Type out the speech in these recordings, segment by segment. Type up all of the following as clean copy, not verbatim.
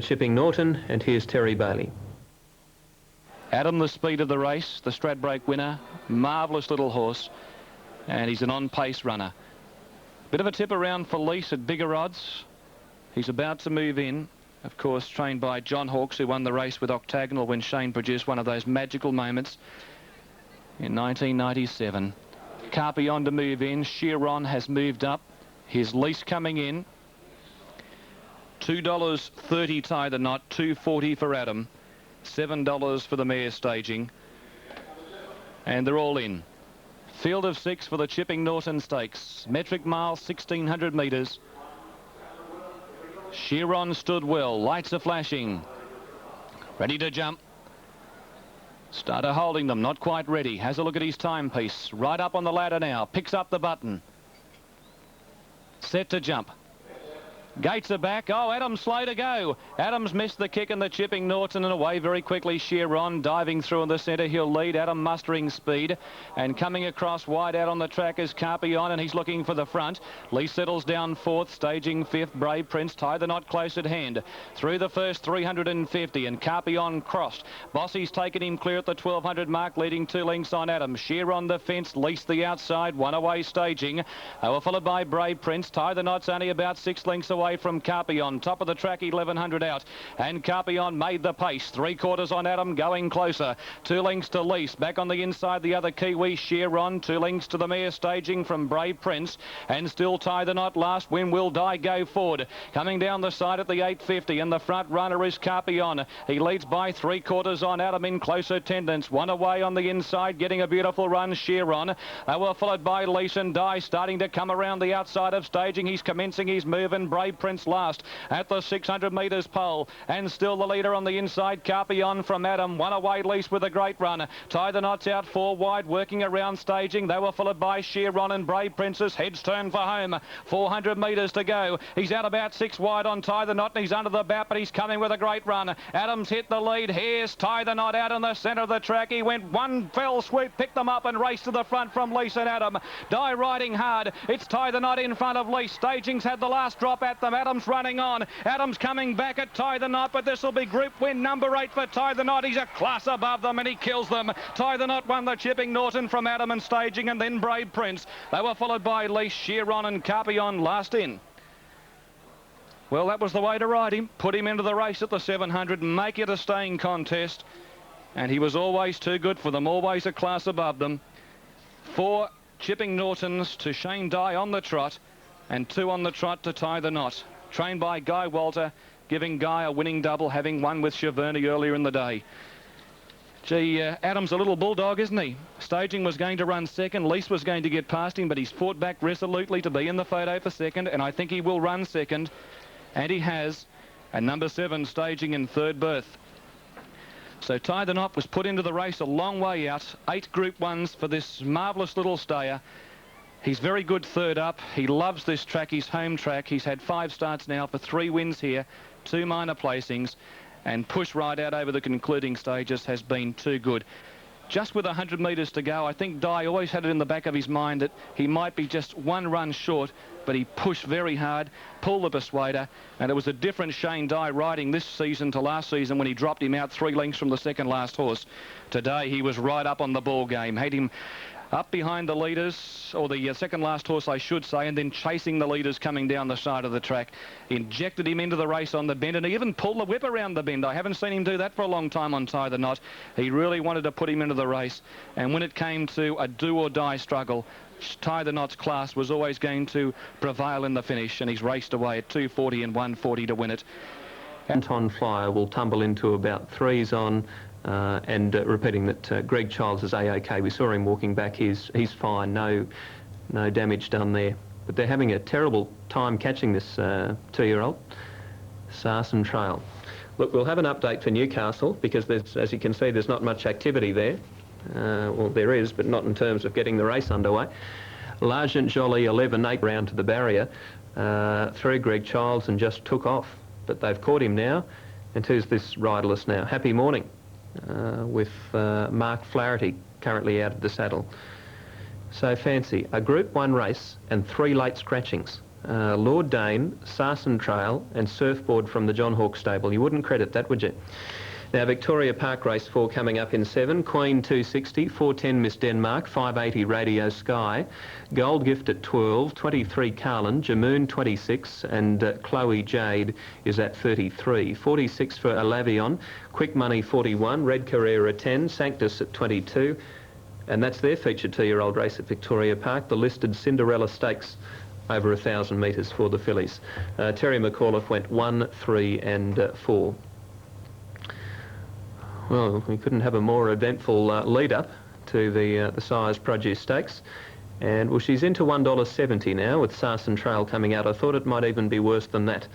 Chipping Norton, and here's Terry Bailey. Adam, the speed of the race, the Stradbroke winner, marvellous little horse, and he's an on-pace runner. Bit of a tip around for Lease at bigger odds. He's about to move in, of course, trained by John Hawkes, who won the race with Octagonal when Shane produced one of those magical moments in 1997. Carpion to move in. Chiron has moved up. His Lease coming in. $2.30 Tie the Knot, $2.40 for Adam, $7 for the mare staging, and they're all in. Field of 6 for the Chipping Norton Stakes. Metric mile, 1,600 metres. Chiron stood well. Lights are flashing. Ready to jump. Starter holding them, not quite ready. Has a look at his timepiece. Right up on the ladder now. Picks up the button. Set to jump. Gates are back. Oh, Adam's slow to go. Adams missed the kick in the Chipping Norton and away very quickly. Chiron diving through in the centre. He'll lead. Adam mustering speed. And coming across wide out on the track is Carpion, and he's looking for the front. Lee settles down fourth, staging fifth. Brave Prince Tie the Knot close at hand. Through the first 350, and Carpion crossed. Bossy's taken him clear at the 1,200 mark, leading 2 lengths on Adam. Chiron the fence, Lease the outside, one away staging. They were followed by Brave Prince. Tie the Knot's only about 6 lengths away from Carpion. Top of the track, 1,100 out, and Carpion made the pace. 3/4 on Adam, going closer. 2 lengths to Lease. Back on the inside, the other Kiwi, Chiron. 2 lengths to the mare staging from Brave Prince, and still Tie the Knot last. When Will Die go forward. Coming down the side at the 850, and the front runner is Carpion. He leads by 3/4 on Adam in close attendance. One away on the inside, getting a beautiful run, Chiron. They were followed by Lease and Die, starting to come around the outside of staging. He's commencing his move, and Brave Prince last at the 600 metres pole, and still the leader on the inside, Carpion from Adam. One away, Lease with a great run. Tie the Knots out 4 wide, working around staging. They were followed by Chiron and Brave Princess. Heads turn for home. 400 metres to go. He's out about 6 wide on Tie the Knot, and he's under the bat, but he's coming with a great run. Adams hit the lead. Here's Tie the Knot out in the centre of the track. He went one fell swoop, picked them up, and raced to the front from Lease and Adam. Die riding hard. It's Tie the Knot in front of Lease. Staging's had the last drop at them. Adams running on. Adams coming back at Tie the Knot, but this will be group win number 8 for Tie the Knot. He's a class above them, and he kills them. Tie the Knot won the Chipping Norton from Adam and staging, and then Brave Prince. They were followed by Lease, Chiron and Carpion last in. Well, that was the way to ride him. Put him into the race at the 700, make it a staying contest, and he was always too good for them, always a class above them. 4 Chipping Nortons to Shane Die on the trot, and 2 on the trot to Tie the Knot. Trained by Guy Walter, giving Guy a winning double, having won with Cheverny earlier in the day. Gee, Adam's a little bulldog, isn't he? Staging was going to run second. Lease was going to get past him, but he's fought back resolutely to be in the photo for second, and I think he will run second, and he has. And number 7, staging in third berth. So Tie the Knot was put into the race a long way out. 8 Group 1s for this marvellous little stayer. He's very good third up. He loves this track, his home track. He's had 5 starts now for 3 wins here, 2 minor placings, and push right out over the concluding stages has been too good. Just with 100 metres to go, I think Die always had it in the back of his mind that he might be just 1 run short, but he pushed very hard, pulled the persuader, and it was a different Shane Die riding this season to last season when he dropped him out 3 lengths from the second last horse. Today he was right up on the ball game, had him up behind the leaders, or the second last horse I should say, and then chasing the leaders coming down the side of the track. Injected him into the race on the bend, and he even pulled the whip around the bend. I haven't seen him do that for a long time on Tie the Knot. He really wanted to put him into the race, and when it came to a do or die struggle, Tie the Knot's class was always going to prevail in the finish, and he's raced away at 240 and 140 to win it. Anton Flyer will tumble into about 3s on, and repeating that Greg Childs is A-OK. We saw him walking back. He's fine. No damage done there. But they're having a terrible time catching this 2-year-old. Sarsen Trail. Look, we'll have an update for Newcastle because there's, as you can see, there's not much activity there. Well, there is, but not in terms of getting the race underway. L'Argent Jolie 11, 8 round to the barrier through Greg Childs and just took off. But they've caught him now. And who's this riderless now? Happy Morning. With Mark Flaherty currently out of the saddle. So fancy, a Group 1 race and 3 late scratchings. Lord Dane, Sarsen Trail and Surfboard from the John Hawkes stable. You wouldn't credit that, would you? Now, Victoria Park Race 4 coming up in 7. Queen 260, 410 Miss Denmark, 580 Radio Sky, Gold Gift at 12, 23 Carlin, Jamoon 26 and Chloe Jade is at 33. 46 for Alavion, Quick Money 41, Red Carrera 10, Sanctus at 22. And that's their featured 2-year-old race at Victoria Park, the listed Cinderella Stakes over 1,000 metres for the fillies. Terry McAuliffe went 1, 3 and 4. Well, we couldn't have a more eventful lead-up to the Sires Produce Stakes. And, well, she's into $1.70 now with Sarsen Trail coming out. I thought it might even be worse than that.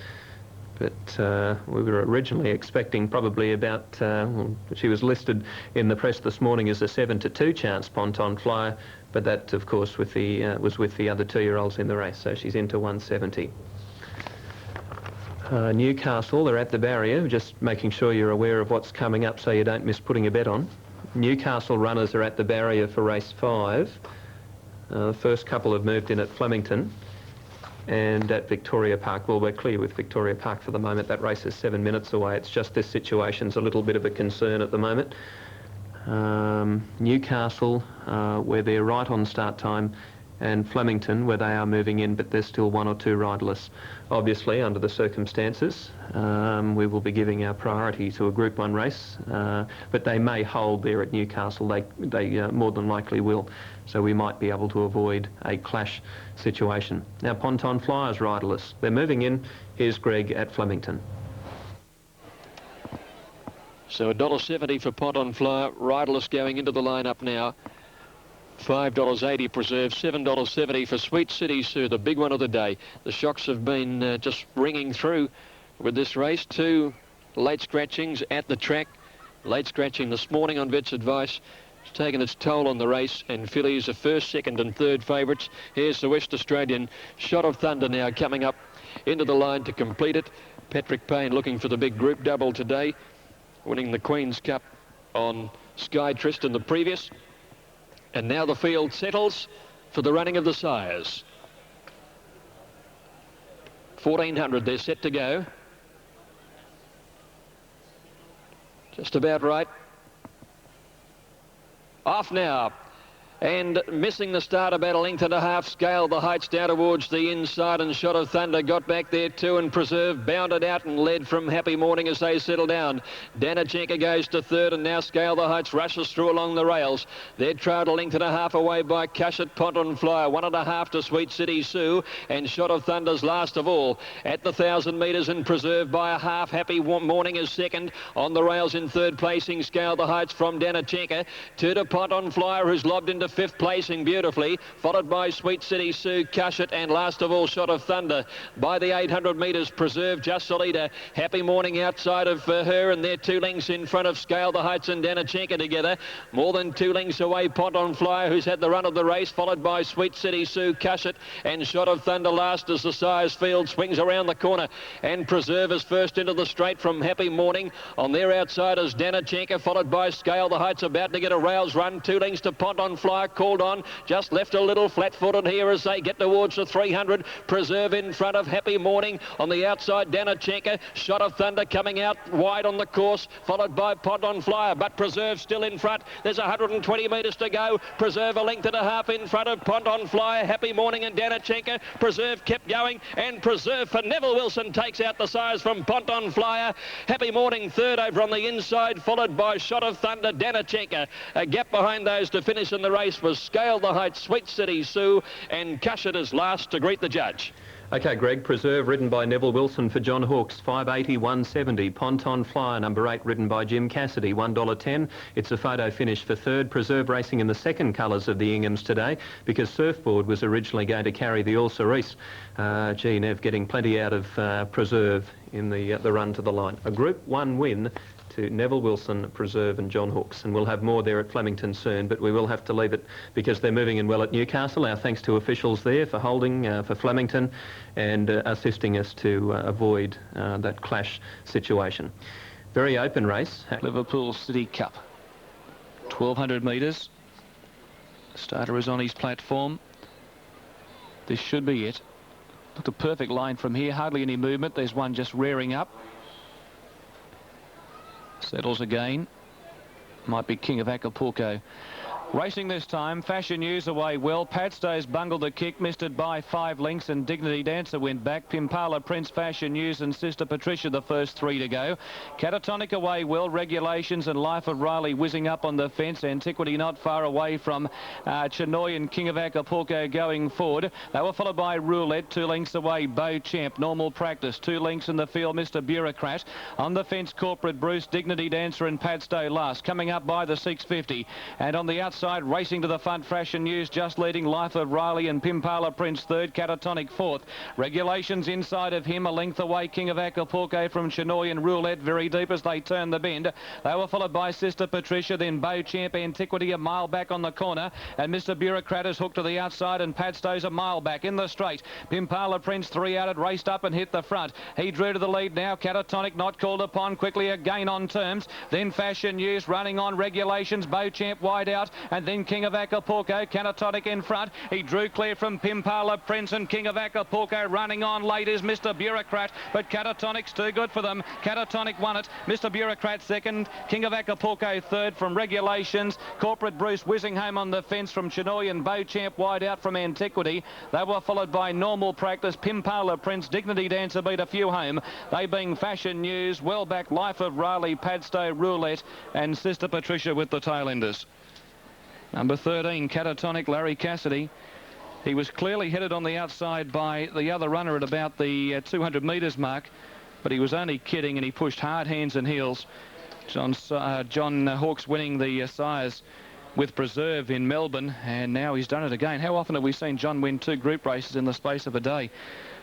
But we were originally expecting probably about, well, she was listed in the press this morning as a 7-2 chance Ponton Flyer, but that, of course, was with the other 2-year-olds in the race, so she's into 170. Newcastle, they're at the barrier, just making sure you're aware of what's coming up so you don't miss putting a bet on. Newcastle runners are at the barrier for race 5. The first couple have moved in at Flemington and at Victoria Park. Well, we're clear with Victoria Park for the moment. That race is 7 minutes away. It's just this situation's a little bit of a concern at the moment. Newcastle, where they're right on start time, and Flemington, where they are moving in, but there's still 1 or 2 riderless. Obviously, under the circumstances, we will be giving our priority to a Group 1 race, but they may hold there at Newcastle. They more than likely will, so we might be able to avoid a clash situation. Now, Ponton Flyers riderless. They're moving in. Here's Greg at Flemington. So $1.70 for Ponton Flyer, riderless going into the lineup now. $5.80 Preserve, $7.70 for Sweet City Sue, the big one of the day. The shocks have been just ringing through with this race. 2 late scratchings at the track. Late scratching this morning on Vet's advice. It's taken its toll on the race, and fillies are first, second and third favourites. Here's the West Australian Shot of Thunder now coming up into the line to complete it. Patrick Payne looking for the big group double today, winning the Queen's Cup on Sky Tristan the previous. And now the field settles for the running of the Sires. 1400, they're set to go. Just about right. Off now. And missing the start about 1.5 lengths, Scaled the Heights down towards the inside, and Shot of Thunder got back there too, and Preserve bounded out and led from Happy Morning as they settle down. Danachenko goes to third, and now Scaled the Heights rushes through along the rails. They're trailed 1.5 lengths away by Cushat Ponton Flyer, 1.5 to Sweet City Sue, and Shot of Thunder's last of all at the 1,000 metres, and Preserve by a half. Happy Morning is second. On the rails in third placing, Scaled the Heights from Danachenko. 2 to Ponton Flyer, who's lobbed into 5th placing beautifully, followed by Sweet City Sue, Cushat, and last of all Shot of Thunder. By the 800 metres, Preserve just a leader. Happy Morning outside of her, and they're 2 lengths in front of Scale the Heights and Danachenko together. More than 2 lengths away, Ponton Flyer, who's had the run of the race, followed by Sweet City Sue, Cushat, and Shot of Thunder last as the Sires field swings around the corner. And Preserve is first into the straight from Happy Morning. On their outside is Danachenko, followed by Scale the Heights, about to get a rails run. 2 lengths to Ponton Flyer, called on, just left a little flat-footed here as they get towards the 300. Preserve in front of Happy Morning. On the outside, Danachenko. Shot of Thunder coming out wide on the course, followed by Ponton Flyer, but Preserve still in front. There's 120 metres to go. Preserve 1.5 lengths in front of Ponton Flyer, Happy Morning and Danachenko. Preserve kept going, and Preserve for Neville Wilson takes out the Sires from Ponton Flyer. Happy Morning third over on the inside, followed by Shot of Thunder, Danachenko. A gap behind those to finish in the race was Scale the Heights, Sweet City Sue, and Cushat is last to greet the judge. OK, Greg. Preserve, ridden by Neville Wilson for John Hawkes, 580, 170. Ponton Flyer, number 8, ridden by Jim Cassidy, $1.10. It's a photo finish for third. Preserve racing in the second colours of the Inghams today, because Surfboard was originally going to carry the All Cerise. Gee, Nev getting plenty out of Preserve in the run to the line. A Group 1 win to Neville Wilson, Preserve and John Hawkes. And we'll have more there at Flemington soon, but we will have to leave it because they're moving in well at Newcastle. Our thanks to officials there for holding for Flemington and assisting us to avoid that clash situation. Very open race. Liverpool City Cup. 1,200 metres. Starter is on his platform. This should be it. Looked a perfect line from here, hardly any movement. There's one just rearing up. Settles again. Might be King of Acapulco. Racing this time, Fashion News away well. Padstow's bungled the kick, missed it by 5 lengths, and Dignity Dancer went back. Pimpala, Prince, Fashion News and Sister Patricia the first 3 to go. Catatonic away well. Regulations and Life of Riley whizzing up on the fence. Antiquity not far away from Chinoy and King of Acapulco going forward. They were followed by Roulette, 2 lengths away. Beau Champ, Normal Practice, 2 lengths in the field. Mr. Bureaucrat on the fence. Corporate Bruce, Dignity Dancer and Padstow last. Coming up by the 650, and on the outside racing to the front, Fashion News just leading. Life of Riley and Pimpala Prince third. Catatonic fourth. Regulations inside of him, a length away. King of Acapulco from Chinoy and Roulette very deep as they turn the bend. They were followed by Sister Patricia, then Beau Champ, Antiquity a mile back on the corner, and Mr. Bureaucrat is hooked to the outside, and Padstow's a mile back in the straight. Pimpala Prince 3 out, it raced up and hit the front. He drew to the lead now. Catatonic not called upon, quickly again on terms. Then Fashion News running on. Regulations, Beau Champ wide out, and then King of Acapulco. Catatonic in front. He drew clear from Pimpala Prince, and King of Acapulco running on late is Mr. Bureaucrat, but Catatonic's too good for them. Catatonic won it. Mr. Bureaucrat second. King of Acapulco third from Regulations. Corporate Bruce whizzing home on the fence from Chinoy, and Beau Champ wide out from Antiquity. They were followed by Normal Practice. Pimpala Prince, Dignity Dancer beat a few home. They being Fashion News, well back Life of Riley, Padstow, Roulette and Sister Patricia with the tailenders. Number 13, Catatonic, Larry Cassidy. He was clearly headed on the outside by the other runner at about the 200 metres mark, but he was only kidding, and he pushed hard hands and heels. John Hawkes winning the Sires with Preserve in Melbourne, and now he's done it again. How often have we seen John win 2 group races in the space of a day?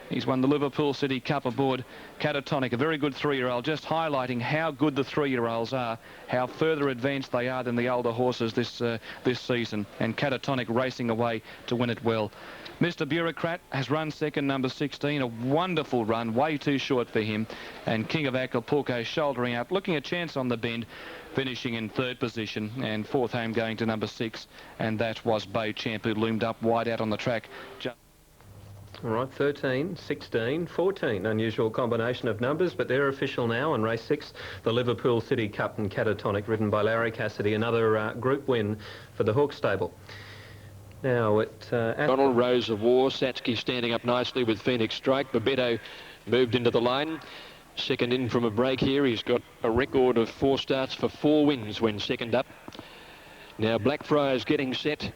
He's won the Liverpool City Cup aboard Catatonic, a very good 3-year-old, just highlighting how good the 3-year-olds are, how further advanced they are than the older horses this season, and Catatonic racing away to win it well. Mr. Bureaucrat has run second, number 16, a wonderful run, way too short for him, and King of Acapulco shouldering out, looking a chance on the bend, finishing in 3rd position, and 4th home going to number 6, and that was Beau Champ, who loomed up wide out on the track. All right, 13, 16, 14. Unusual combination of numbers, but they're official now on race 6. The Liverpool City Cup and Catatonic, ridden by Larry Cassidy. Another group win for the Hawke stable. Now at Donald, Rose of War, Satsky standing up nicely with Phoenix Strike. Babetto moved into the line. Second in from a break here. He's got a record of 4 starts for 4 wins when second up. Now Blackfriars getting set.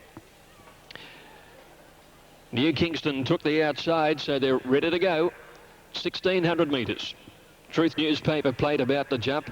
New Kingston took the outside, so they're ready to go. 1,600 metres. Truth newspaper played about the jump.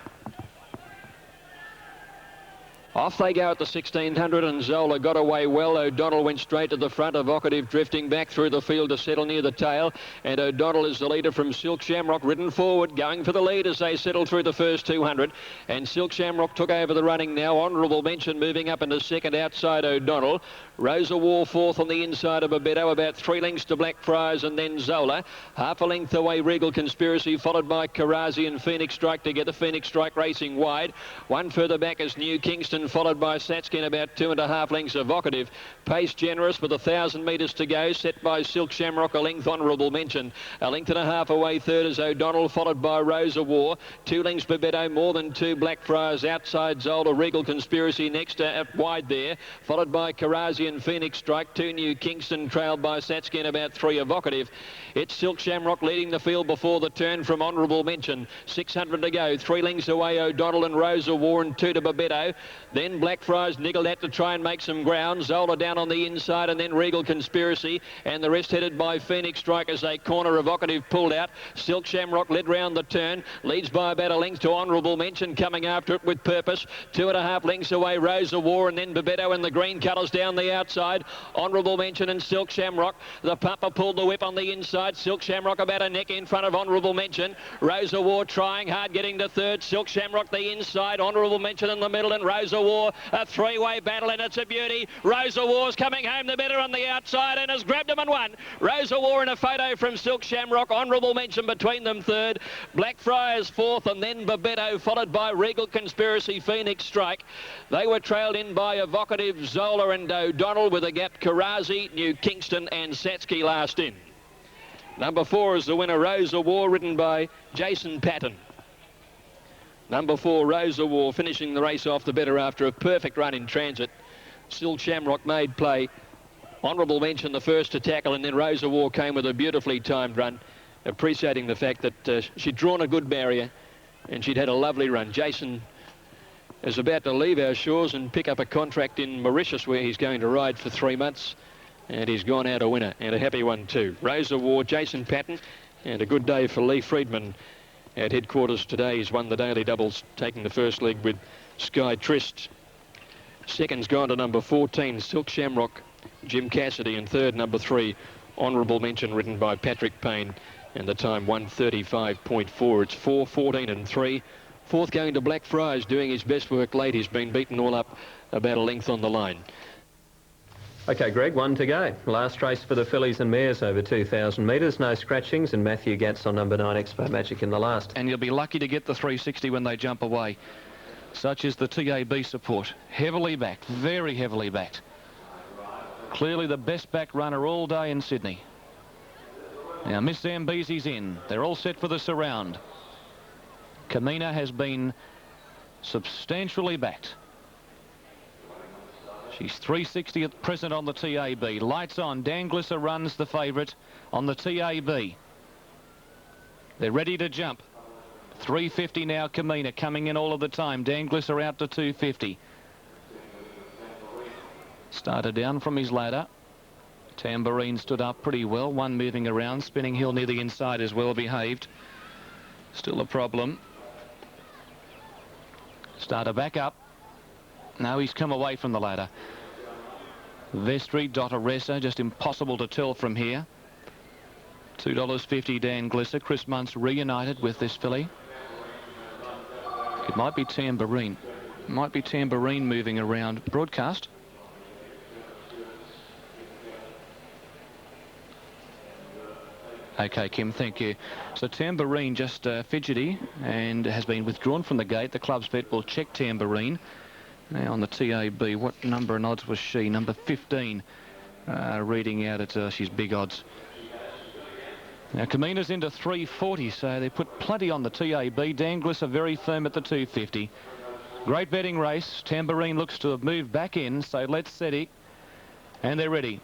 Off they go at the 1,600, and Zola got away well. O'Donnell went straight to the front. Evocative drifting back through the field to settle near the tail, and O'Donnell is the leader from Silk Shamrock, ridden forward, going for the lead as they settle through the first 200, and Silk Shamrock took over the running now. Honourable Mention moving up into second outside O'Donnell. Rosa War fourth on the inside of Babetto, about 3 lengths to Blackfriars, and then Zola. Half a length away Regal Conspiracy, followed by Karazi and Phoenix Strike together. Phoenix Strike racing wide. One further back is New Kingston, followed by Satsky, and about 2.5 lengths Evocative. Pace Generous with 1,000 metres to go, set by Silk Shamrock, a length Honourable Mention. A length and a half away third is O'Donnell, followed by Rosa War. 2 lengths Babetto, more than 2 Blackfriars outside Zola. Regal Conspiracy next wide there, followed by Karazi and Phoenix Strike. 2 New Kingston, trailed by Satsky, and about 3 Evocative. It's Silk Shamrock leading the field before the turn from Honourable Mention. 600 to go, 3 lengths away O'Donnell and Rosa War, and 2 to Babetto. Then Blackfriars niggled at to try and make some ground. Zola down on the inside, and then Regal Conspiracy, and the rest headed by Phoenix Strike as a corner. Evocative pulled out. Silk Shamrock led round the turn, leads by about a length to Honourable Mention, coming after it with purpose. 2.5 lengths away Rosa War, and then Babetto in the green colours down the outside. Honourable Mention and Silk Shamrock. The pumper pulled the whip on the inside. Silk Shamrock about a neck in front of Honourable Mention. Rosa War trying hard, getting to third. Silk Shamrock the inside, Honourable Mention in the middle, and Rosa War. A 3-way battle, and it's a beauty. Rosa War's coming home the better on the outside and has grabbed him and won. Rosa War in a photo from Silk Shamrock. Honourable Mention between them third. Blackfriars fourth, and then Babetto, followed by Regal Conspiracy, Phoenix Strike. They were trailed in by Evocative, Zola and O'Donnell, with a gap Karazi, New Kingston and Satsky last in. Number 4 is the winner, Rosa War, ridden by Jason Patton. Number 4, Rosa War, finishing the race off the better after a perfect run in transit. Silk Shamrock made play. Honourable mention the first to tackle, and then Rosa War came with a beautifully timed run, appreciating the fact that she'd drawn a good barrier and she'd had a lovely run. Jason is about to leave our shores and pick up a contract in Mauritius, where he's going to ride for 3 months, and he's gone out a winner, and a happy one too. Rosa War, Jason Patton, and a good day for Lee Friedman at headquarters today. He's won the daily doubles, taking the first leg with Sky Trist. Second's gone to number 14, Silk Shamrock, Jim Cassidy, and third, number 3, Honourable Mention, ridden by Patrick Payne, and the time 1:35.4. It's 4, 14 and 3. Fourth going to Blackfriars, doing his best work late. He's been beaten all up about a length on the line. OK, Greg, 1 to go. Last race for the fillies and mares over 2,000 metres. No scratchings, and Matthew Gatz on number 9, Expo Magic, in the last. And you'll be lucky to get the 360 when they jump away. Such is the TAB support. Heavily backed, very heavily backed. Clearly the best back runner all day in Sydney. Now Miss Zambezi's in. They're all set for the surround. Kamina has been substantially backed. She's 360 at present on the TAB. Lights on. Dan Glisser runs the favourite on the TAB. They're ready to jump. 350 now, Kamina coming in all of the time. Dan Glisser out to 250. Started down from his ladder. Tambourine stood up pretty well. One moving around. Spinning Hill near the inside is well behaved. Still a problem. Starter back up. Now he's come away from the ladder. Vestry, Dotteressa, just impossible to tell from here. $2.50 Dan Glisser. Chris Muntz reunited with this filly. It might be Tambourine. Might be Tambourine moving around. Broadcast. OK, Kim, thank you. So Tambourine just fidgety and has been withdrawn from the gate. The club's vet will check Tambourine. Now on the TAB, what number and odds was she? Number 15, reading out at she's big odds. Now Kamina's into 340, so they put plenty on the TAB. Dan Glisser very firm at the 250. Great betting race. Tambourine looks to have moved back in, so let's set it. And they're ready.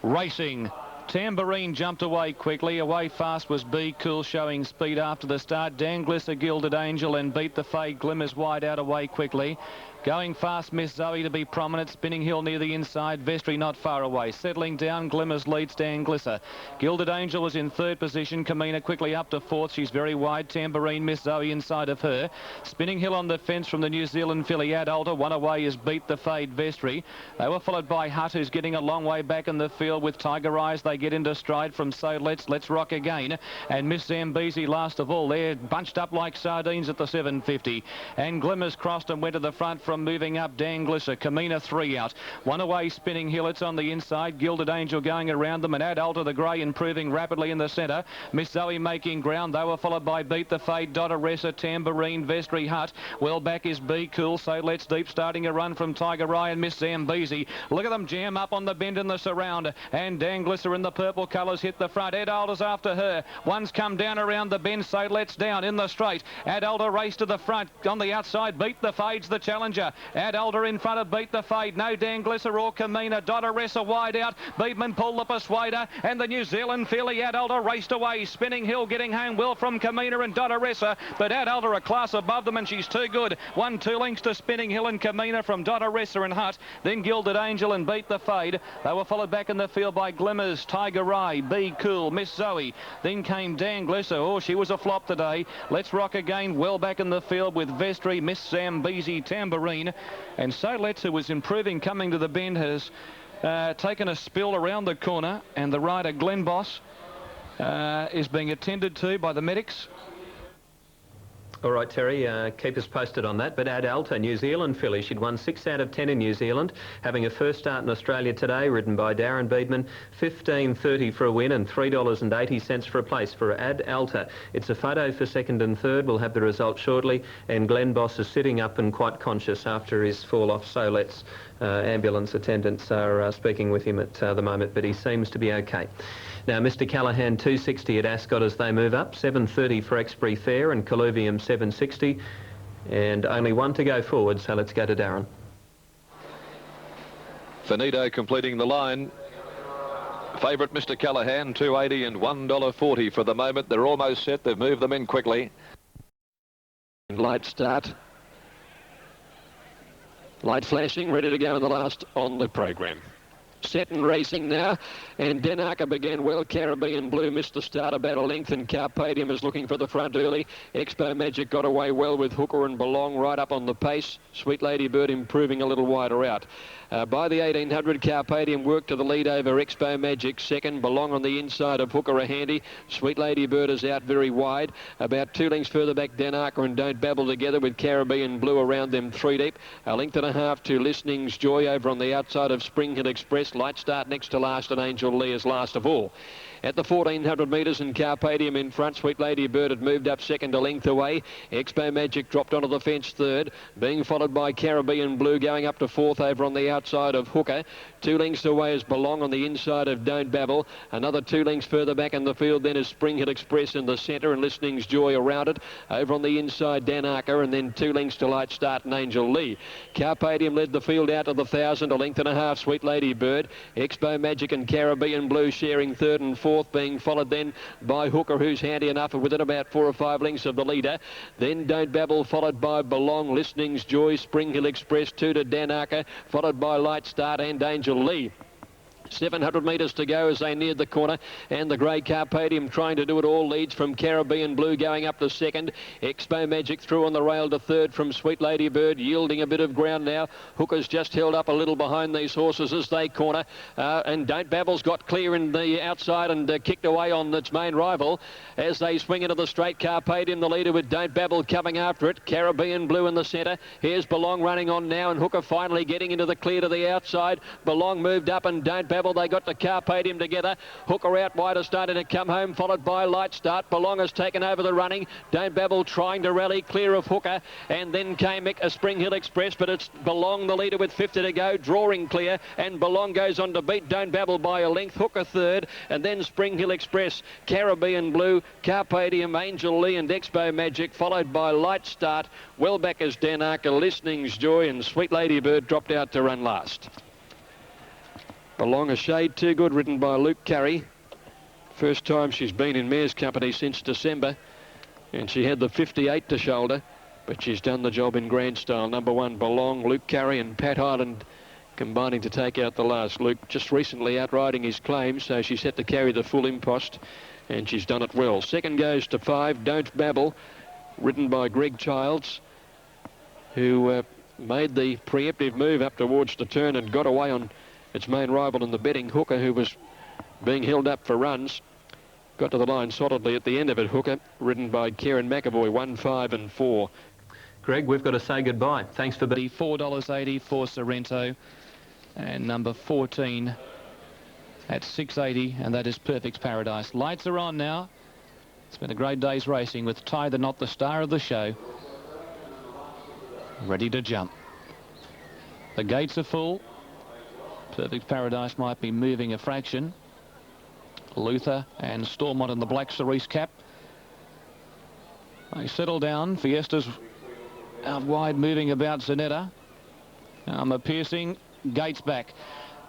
Racing. Tambourine jumped away quickly. Away fast was Be Cool, showing speed after the start. Dan Glisser, Gilded Angel, and Beat the Fade. Glimmers wide out away quickly. Going fast, Miss Zoe to be prominent. Spinning Hill near the inside. Vestry not far away. Settling down, Glimmers leads Dan Glisser. Gilded Angel was in third position. Kamina quickly up to fourth. She's very wide. Tambourine, Miss Zoe inside of her. Spinning Hill on the fence from the New Zealand filly Adalta. One away is Beat the Fade, Vestry. They were followed by Hutt, who's getting a long way back in the field with Tiger Eyes. They get into stride from So Let's Rock Again. And Miss Zambezi last of all. They're bunched up like sardines at the 750. And Glimmers crossed and went to the front from moving up. Dan Glisser. Kamina 3 out. One away, Spinning Hill. It's on the inside. Gilded Angel going around them, and Adalta the grey improving rapidly in the centre. Miss Zoe making ground. They were followed by Beat the Fade, Dotteressa, Tambourine, Vestry, Hutt. Well back is Be Cool. So Let's Deep starting a run from Tiger Eye and Miss Zambezi. Look at them jam up on the bend in the surround. And Dan Glisser in the purple colours hit the front. Adalta's after her. One's come down around the bend. So Let's down in the straight. Adalta race to the front. On the outside, Beat the Fade's the challenger. Adalta in front of Beat the Fade. No Dan Glisser or Kamina. Dotteressa wide out. Beedman pulled the Persuader. And the New Zealand filly Adalta raced away. Spinning Hill getting home well from Kamina and Dotteressa. But Adalta a class above them, and she's too good. 1-2 lengths to Spinning Hill and Kamina from Dotteressa and Hutt. Then Gilded Angel and Beat the Fade. They were followed back in the field by Glimmers, Tiger Eye, Be Cool, Miss Zoe. Then came Dan Glisser. Oh, she was a flop today. Let's Rock Again well back in the field with Vestry, Miss Zambezi, Tambourine. And So Let's, who was improving coming to the bend, has taken a spill around the corner, and the rider Glenn Boss is being attended to by the medics. All right, Terry, keep us posted on that. But Ad Alta, New Zealand filly, she'd won 6 out of 10 in New Zealand, having a first start in Australia today, ridden by Darren Beedman, $15.30 for a win and $3.80 for a place for Ad Alta. It's a photo for second and third. We'll have the result shortly. And Glenn Boss is sitting up and quite conscious after his fall off, so let's ambulance attendants are speaking with him at the moment, but he seems to be okay. Now, Mr. Callaghan, 260 at Ascot as they move up, 7.30 for Exbury Fair and Colluvium 7.60, and only one to go forward, so let's go to Darren. Finito completing the line. Favourite Mr. Callaghan, $2.80 and $1.40 for the moment. They're almost set. They've moved them in quickly. Light start. Light flashing, ready to go in the last on the program. Set and racing now, and Denarka began well. Caribbean Blue missed the start about a length, and Carpadium is looking for the front early. Expo Magic got away well with Hooker and Belong right up on the pace. Sweet Lady Bird improving a little wider out. By the 1800, Carpadium worked to the lead over Expo Magic second. Belong on the inside of Hooker a handy. Sweet Lady Bird is out very wide. About 2 lengths further back, Denarka and Don't Babble together with Caribbean Blue around them 3 deep. A length and a half to Listening's Joy over on the outside of Spring Hill Express. Light start next to last, and Angel Lee is last of all. At the 1400 metres and Carpadium in front, Sweet Lady Bird had moved up second a length away. Expo Magic dropped onto the fence third, being followed by Caribbean Blue going up to fourth over on the outside of Hooker. 2 lengths away is Belong on the inside of Don't Babble. Another 2 lengths further back in the field then is Spring Hill Express in the centre and Listening's Joy around it. Over on the inside, Danarka, and then 2 lengths to Light Start and Angel Lee. Carpadium led the field out to the 1,000, a length and a half, Sweet Lady Bird. Expo Magic and Caribbean Blue sharing third and fourth, being followed then by Hooker, who's handy enough within about 4 or 5 lengths of the leader. Then Don't Babble, followed by Belong, Listening's Joy, Spring Hill Express, 2 to Danarka, followed by Light Start and Angel Lee. 700 metres to go as they neared the corner, and the grey Carpadium trying to do it all leads from Caribbean Blue going up to second. Expo Magic through on the rail to third from Sweet Lady Bird, yielding a bit of ground now. Hooker's just held up a little behind these horses as they corner, and Don't Babble's got clear in the outside and kicked away on its main rival as they swing into the straight. Carpadium the leader with Don't Babble coming after it. Caribbean Blue in the centre. Here's Belong running on now, and Hooker finally getting into the clear to the outside. Belong moved up, and Don't Babble, they got the Carpadium together. Hooker out wide is starting to come home, followed by Light Start. Belong has taken over the running. Don't Babble trying to rally clear of Hooker, and then came a Spring Hill Express, but it's Belong the leader with 50 to go, drawing clear, and Belong goes on to beat Don't Babble by a length. Hooker third, and then Spring Hill Express, Caribbean Blue, Carpadium, Angel Lee and Expo Magic, followed by Light Start. Well back is Danarka, Listening's Joy, and Sweet Lady Bird dropped out to run last. Belong a shade too good, ridden by Luke Carey. First time she's been in mare's company since December, and she had the 58 to shoulder, but she's done the job in grand style. Number 1, Belong, Luke Carey and Pat Highland combining to take out the last. Luke just recently outriding his claim, so she's set to carry the full impost, and she's done it well. Second goes to 5, Don't Babble, ridden by Greg Childs, who made the preemptive move up towards the turn and got away on its main rival in the betting, Hooker, who was being held up for runs. Got to the line solidly at the end of it, Hooker, ridden by Kieran McAvoy, 1, 5 and 4. Greg, we've got to say goodbye. Thanks for being... $4.80 for Sorrento, and number 14 at $6.80, and that is Perfect's Paradise. Lights are on now. It's been a great day's racing with Ty the Knot, the star of the show, ready to jump. The gates are full. Perfect Paradise might be moving a fraction. Luther and Stormont in the black cerise cap. They settle down. Fiesta's out wide, moving about Zanetta. Armour piercing. Gates back.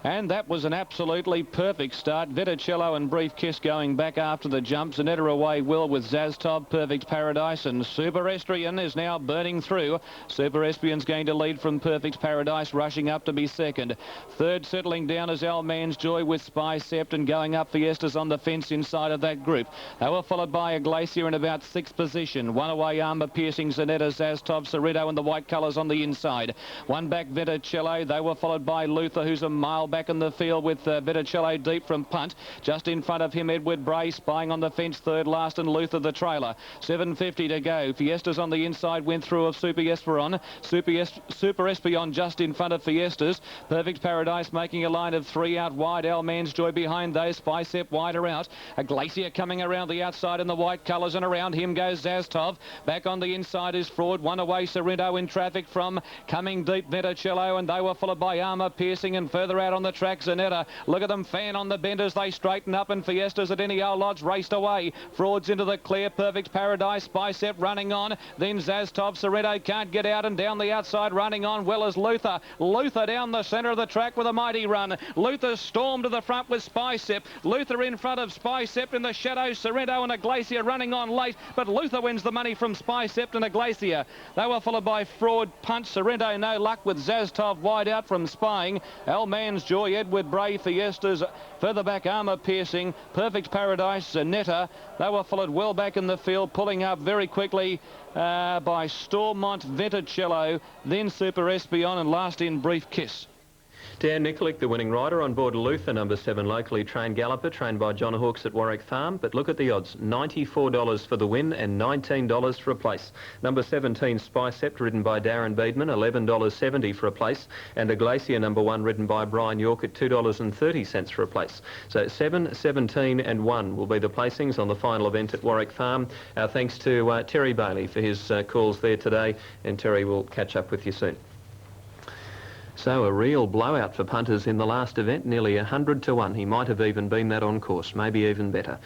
And that was an absolutely perfect start. Viticello and Brief Kiss going back after the jump. Zanetta away well with Zaztob, Perfect Paradise, and Super Estrian is now burning through. Super Estrian's going to lead from Perfect Paradise, rushing up to be second. Third settling down is Al Man's Joy with Spy Sept, and going up Fiesta's on the fence inside of that group. They were followed by a Glacier in about 6th position. One away, Armour piercing, Zanetta, Zaztob, Cerrito and the white colours on the inside. One back, Viticello. They were followed by Luther, who's a mile back in the field with Viticello deep from punt. Just in front of him, Edward Bray spying on the fence third last, and Luther the trailer. 7.50 to go. Fiestas on the inside went through of Super Esperon. Super Espion just in front of Fiestas. Perfect Paradise making a line of 3 out wide. Al Man's Joy behind those. Spicep wider out. A Glacier coming around the outside in the white colours, and around him goes Zastov. Back on the inside is Fraud. One away Sorrento in traffic from coming deep Viticello, and they were followed by Armour Piercing, and further out on the track Zanetta. Look at them fan on the bend as they straighten up, and Fiestas at any old odds raced away. Fraud's into the clear. Perfect Paradise. Spicep running on. Then Zastov. Sorrento can't get out, and down the outside running on well as Luther. Luther down the centre of the track with a mighty run. Luther stormed to the front with Spicep. Luther in front of Spicep in the shadow. Sorrento and a Glacier running on late, but Luther wins the money from Spicep and a Glacier. They were followed by Fraud, Punch, Sorrento, no luck with Zastov wide out from spying. Al Man's Joy, Edward Bray, Fiestas, further back Armour Piercing, Perfect Paradise, Zanetta. They were followed well back in the field, pulling up very quickly by Stormont, Viticello, then Super Espion, and last in Brief Kiss. Dan Nikolic, the winning rider, on board Luther, number 7, locally trained galloper, trained by John Hawkes at Warwick Farm. But look at the odds, $94 for the win and $19 for a place. Number 17, Spicep, ridden by Darren Beedman, $11.70 for a place. And a Glacier, number 1, ridden by Brian York at $2.30 for a place. So 7, 17 and 1 will be the placings on the final event at Warwick Farm. Our thanks to Terry Bailey for his calls there today, and Terry will catch up with you soon. So a real blowout for punters in the last event, nearly 100 to 1. He might have even been that on course, maybe even better.